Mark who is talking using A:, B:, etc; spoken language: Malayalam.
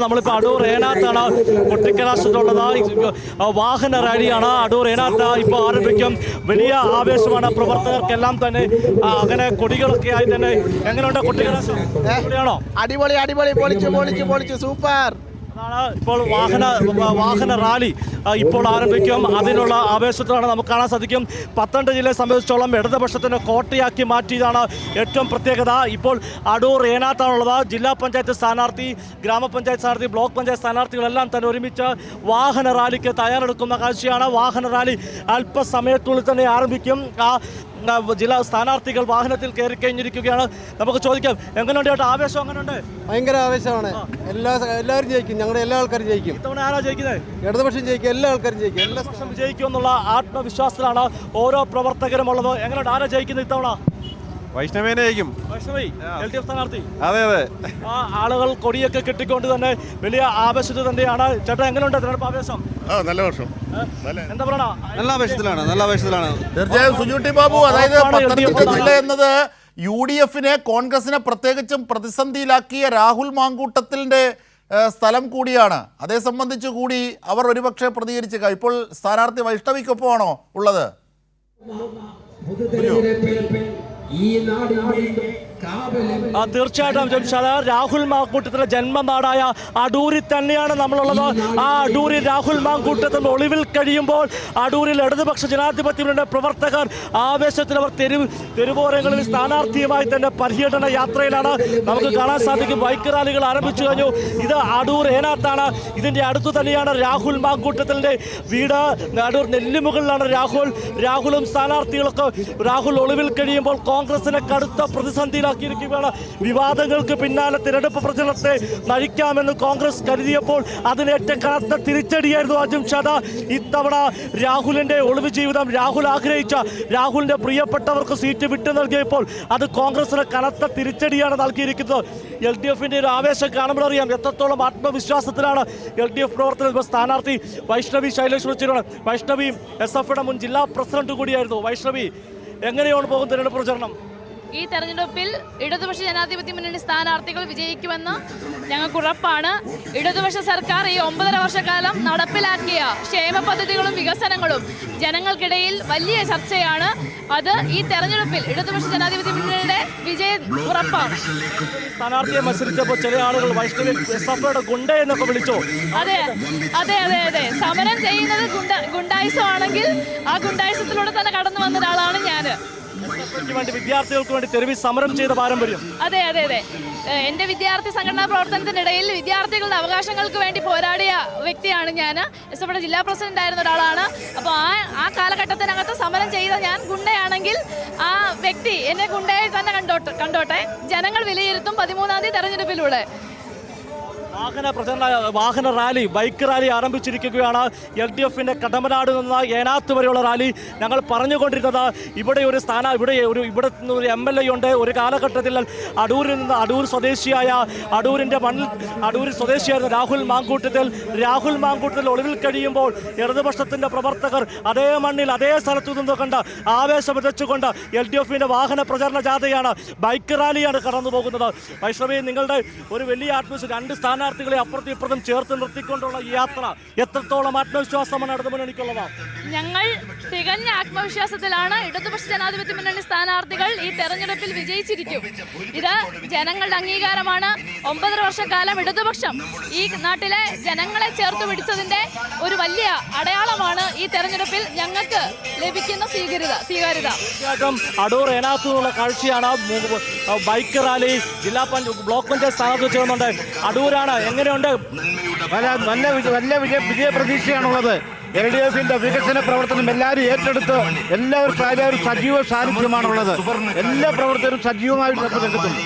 A: നമ്മളിപ്പോൾ അടൂർ ഏനാത്താണ് കൊട്ടിക്കലാശത്തുള്ളത്. വാഹന റാലിയാണ്. അടൂർ ഏനാത്ത് ഇപ്പോൾ ആരംഭിക്കും. വലിയ ആവേശമാണ് പ്രവർത്തകർക്കെല്ലാം തന്നെ. അങ്ങനെ കൊടികളൊക്കെ ആയി തന്നെ. എങ്ങനെയുണ്ട് കൊട്ടിക്കലാശം?
B: അടിപൊളി അടിപൊളി, പൊളിച്ചു സൂപ്പർ.
A: ഇപ്പോൾ വാഹന റാലി ഇപ്പോൾ ആരംഭിക്കും. അതിനുള്ള ആവേശത്തിലാണ് നമുക്ക് കാണാൻ സാധിക്കും. പത്തനംതിട്ട ജില്ലയെ സംബന്ധിച്ചോളം ഇടതുപക്ഷത്തിന് കോട്ടയാക്കി മാറ്റിയതാണ് ഏറ്റവും പ്രത്യേകത. ഇപ്പോൾ അടൂർ ഏനാത്താണുള്ളത്. ജില്ലാ പഞ്ചായത്ത് സ്ഥാനാർത്ഥി, ഗ്രാമപഞ്ചായത്ത് സ്ഥാനാർത്ഥി, ബ്ലോക്ക് പഞ്ചായത്ത് സ്ഥാനാർത്ഥികളെല്ലാം തന്നെ ഒരുമിച്ച് വാഹന റാലിക്ക് തയ്യാറെടുക്കുന്ന കാഴ്ചയാണ്. വാഹന റാലി അല്പസമയത്തുള്ളിൽ തന്നെ ആരംഭിക്കും. ജില്ലാ സ്ഥാനാർത്ഥികൾ വാഹനത്തിൽ കയറി കഴിഞ്ഞിരിക്കുകയാണ്. നമുക്ക് ചോദിക്കാം, എങ്ങനെയുണ്ട് ചേട്ടാ ആവേശം? എങ്ങനെയുണ്ട്?
C: ഭയങ്കര ആവേശമാണ്. എല്ലാവരും ജയിക്കും. ഞങ്ങളുടെ എല്ലാ ആൾക്കാരും ജയിക്കും.
A: ഇത്തവണ ആരാ ജയിക്കുന്നത്?
C: ഇടതുപക്ഷം ജയിക്കും. എല്ലാ ആൾക്കാരും ജയിക്കും. എല്ലാ
A: പക്ഷം ജയിക്കും എന്നുള്ള ആത്മവിശ്വാസത്തിലാണ് ഓരോ പ്രവർത്തകരും ഉള്ളത്. എങ്ങനെയുണ്ട്? ആരാ ജയിക്കുന്നത് ഇത്തവണ?
D: വൈഷ്ണവേനെ ജയിക്കും.
A: വൈഷ്ണവി LDF സ്ഥാനാർത്ഥി.
D: അതെ.
A: ആളുകൾ കൊടിയൊക്കെ കെട്ടിക്കൊണ്ട് തന്നെ വലിയ ആവേശത്തിൽ തന്നെയാണ്. ചേട്ടാ എങ്ങനെയുണ്ട് തിരഞ്ഞെടുപ്പ് ആവേശം?
D: നല്ല വർഷം
A: എന്താ പറയണ?
C: നല്ല ആവേശത്തിലാണ്.
E: തീർച്ചയായും സുജുട്ടി ബാബു, അതായത് പത്തനംതിട്ട ജില്ല എന്നത് UDFനെ, കോൺഗ്രസിനെ പ്രത്യേകിച്ചും പ്രതിസന്ധിയിലാക്കിയ രാഹുൽ മാങ്കൂട്ടത്തിൻ്റെ സ്ഥലം കൂടിയാണ്. അതേ സംബന്ധിച്ച് കൂടി അവർ ഒരുപക്ഷെ പ്രതികരിച്ചേക്കാം. ഇപ്പോൾ സ്ഥാനാർത്ഥി വൈഷ്ണവിക്കൊപ്പമാണോ ഉള്ളത്?
A: തീർച്ചയായിട്ടും ജംഷാദ്, രാഹുൽ മാങ്കൂട്ടത്തിന്റെ ജന്മനാടായ അടൂരിൽ തന്നെയാണ് നമ്മളുള്ളത്. ആ അടൂരിൽ രാഹുൽ മാങ്കൂട്ടത്തിൽ ഒളിവിൽ കഴിയുമ്പോൾ അടൂരിൽ ഇടതുപക്ഷ ജനാധിപത്യ മുന്നണിയുടെ പ്രവർത്തകർ ആവേശത്തിൽ അവർ തെരുവോരങ്ങളിൽ സ്ഥാനാർത്ഥിയുമായി തന്നെ പര്യടന യാത്രയിലാണ്. നമുക്ക് കാണാൻ സാധിക്കും. ബൈക്ക് റാലികൾ ആരംഭിച്ചു കഴിഞ്ഞു. ഇത് അടൂർ ഏനാത്താണ്. ഇതിന്റെ അടുത്തു തന്നെയാണ് രാഹുൽ മാങ്കൂട്ടത്തിന്റെ വീട്. അടൂർ നെല്ലിമുകളിലാണ് രാഹുലും സ്ഥാനാർത്ഥികളൊക്കെ. രാഹുൽ ഒളിവിൽ കഴിയുമ്പോൾ കോൺഗ്രസിനെ കടുത്ത പ്രതിസന്ധിയിലാക്കിയിരിക്കുകയാണ്. വിവാദങ്ങൾക്ക് പിന്നാലെ തിരഞ്ഞെടുപ്പ് പ്രചരണത്തെ നയിക്കാമെന്ന് കോൺഗ്രസ് കരുതിയപ്പോൾ അതിനേറ്റ കനത്ത തിരിച്ചടിയായിരുന്നു അജിംഷാദ്. ഇത്തവണ രാഹുലിന്റെ ഒളിവ് ജീവിതം, രാഹുൽ ആഗ്രഹിച്ച, രാഹുലിന്റെ പ്രിയപ്പെട്ടവർക്ക് സീറ്റ് വിട്ടു നൽകിയപ്പോൾ അത് കോൺഗ്രസിന് കനത്ത തിരിച്ചടിയാണ് നൽകിയിരിക്കുന്നത്. LDFന്റെ ഒരു ആവേശം കാണുമ്പോൾ അറിയാം എത്രത്തോളം ആത്മവിശ്വാസത്തിലാണ് LDF പ്രവർത്തകർ. സ്ഥാനാർത്ഥി വൈഷ്ണവി ശൈലേഷ് വിളിച്ചിരുന്നു. വൈഷ്ണവി SFയുടെ മുൻ ജില്ലാ പ്രസിഡന്റ് കൂടിയായിരുന്നു. വൈഷ്ണവി, എങ്ങനെയാണ് പോകുന്ന തിരഞ്ഞെടുപ്പ് പ്രചരണം?
F: ഈ തെരഞ്ഞെടുപ്പിൽ ഇടതുപക്ഷ ജനാധിപത്യ മുന്നണി സ്ഥാനാർത്ഥികൾ വിജയിക്കുമെന്ന് ഞങ്ങൾക്ക് ഉറപ്പാണ്. ഇടതുപക്ഷ സർക്കാർ ഈ 9.5 വർഷക്കാലം നടപ്പിലാക്കിയ ക്ഷേമ പദ്ധതികളും വികസനങ്ങളും ജനങ്ങൾക്കിടയിൽ വലിയ ചർച്ചയാണ്. അത് ഈ തെരഞ്ഞെടുപ്പിൽ ഇടതുപക്ഷ ജനാധിപത്യ മുന്നണിയുടെ വിജയം ഉറപ്പാണ്.
A: സ്ഥാനാർത്ഥിയെ മത്സരിച്ചപ്പോൾ ചില ആളുകൾ വൈഷ്ണവി SFയുടെ ഗുണ്ട എന്നൊക്കെ വിളിച്ചു.
F: അതെ. സമരം ചെയ്യുന്നത് ഗുണ്ടായുസമാണെങ്കിൽ ആ ഗുണ്ടായുസത്തിലൂടെ തന്നെ കടന്നു വന്ന ഒരാളാണ് ഞാൻ.
A: വിദ്യാർത്ഥികൾക്ക് വേണ്ടി തെരുവിൽ സമരം ചെയ്ത പാരമ്പര്യം.
F: അതെ. എൻ്റെ വിദ്യാർത്ഥി സംഘടനാ പ്രവർത്തനത്തിനിടയിൽ വിദ്യാർത്ഥികളുടെ അവകാശങ്ങൾക്ക് വേണ്ടി പോരാടിയ വ്യക്തിയാണ് ഞാൻ. SFയുടെ ജില്ലാ പ്രസിഡന്റ് ആയിരുന്ന ഒരാളാണ്. അപ്പോൾ ആ കാലഘട്ടത്തിനകത്ത് സമരം ചെയ്ത ഞാൻ ഗുണ്ടയാണെങ്കിൽ ആ വ്യക്തി എന്നെ ഗുണ്ടയായി തന്നെ കണ്ടോട്ടെ. ജനങ്ങൾ വിലയിരുത്തും 13-ാം തീയതി തെരഞ്ഞെടുപ്പിലൂടെ.
A: വാഹന റാലി, ബൈക്ക് റാലി ആരംഭിച്ചിരിക്കുകയാണ്. LDFന്റെ കടമനാട് നിന്ന് ഏനാത്ത് വരെയുള്ള റാലി. ഞങ്ങൾ പറഞ്ഞുകൊണ്ടിരുന്നത് ഇവിടെ ഒരു MLA ഉണ്ട്. ഒരു കാലഘട്ടത്തിൽ അടൂർ സ്വദേശിയായ അടൂരിൽ സ്വദേശിയായിരുന്ന രാഹുൽ മാങ്കൂട്ടത്തിൽ ഒളിവിൽ കഴിയുമ്പോൾ ഇടതുപക്ഷത്തിന്റെ പ്രവർത്തകർ അതേ മണ്ണിൽ അതേ സ്ഥലത്തു നിന്ന് കണ്ട് ആവേശം വിതച്ചുകൊണ്ട് LDFന്റെ വാഹന പ്രചരണ ജാഥയാണ്, ബൈക്ക് റാലിയാണ് കടന്നു പോകുന്നത്. വൈഷ്ണവി, നിങ്ങളുടെ ഒരു വലിയ ആത്മവിശ്വാസം, 2 സ്ഥാനാർത്ഥികളെ അപ്പുറത്തും ഇപ്പുറത്തും ചേർത്ത് നിർത്തിക്കൊണ്ടുള്ള ഈ യാത്ര എത്രത്തോളം ആത്മവിശ്വാസമാണ് ഇടതു മുന്നണിക്കുള്ളത്?
F: ഞങ്ങൾ തികഞ്ഞ ആത്മവിശ്വാസത്തിലാണ്. ഇടതുപക്ഷ ജനാധിപത്യ മുന്നണി സ്ഥാനാർത്ഥികൾ ഈ തെരഞ്ഞെടുപ്പിൽ വിജയിച്ചിരിക്കും. ഇത് ജനങ്ങളുടെ അംഗീകാരമാണ്. 9.5 വർഷക്കാലം ഇടതുപക്ഷം ഈ നാട്ടിലെ ജനങ്ങളെ ചേർത്ത് പിടിച്ചതിന്റെ ഒരു വലിയ അടയാളമാണ് ഈ തെരഞ്ഞെടുപ്പിൽ ഞങ്ങൾക്ക് ലഭിക്കുന്ന സ്വീകാര്യത.
A: തീർച്ചയായിട്ടും അടൂർ ഏനാത്തുള്ള കാഴ്ചയാണ്. ബൈക്ക് റാലി ജില്ലാ ബ്ലോക്ക് പഞ്ചായത്ത് സ്ഥാനാർത്ഥി ചേർന്നുണ്ട്. അടൂരാണ്. എങ്ങനെയുണ്ട്?
E: നല്ല വിജയ പ്രതീക്ഷയാണുള്ളത്. LDFന്റെ വികസന പ്രവർത്തനം എല്ലാവരും ഏറ്റെടുത്ത് എല്ലാവരും സജീവ സാന്നിധ്യമാണുള്ളത്. എല്ലാ പ്രവർത്തകരും സജീവമായിട്ട് രംഗത്തുണ്ട്.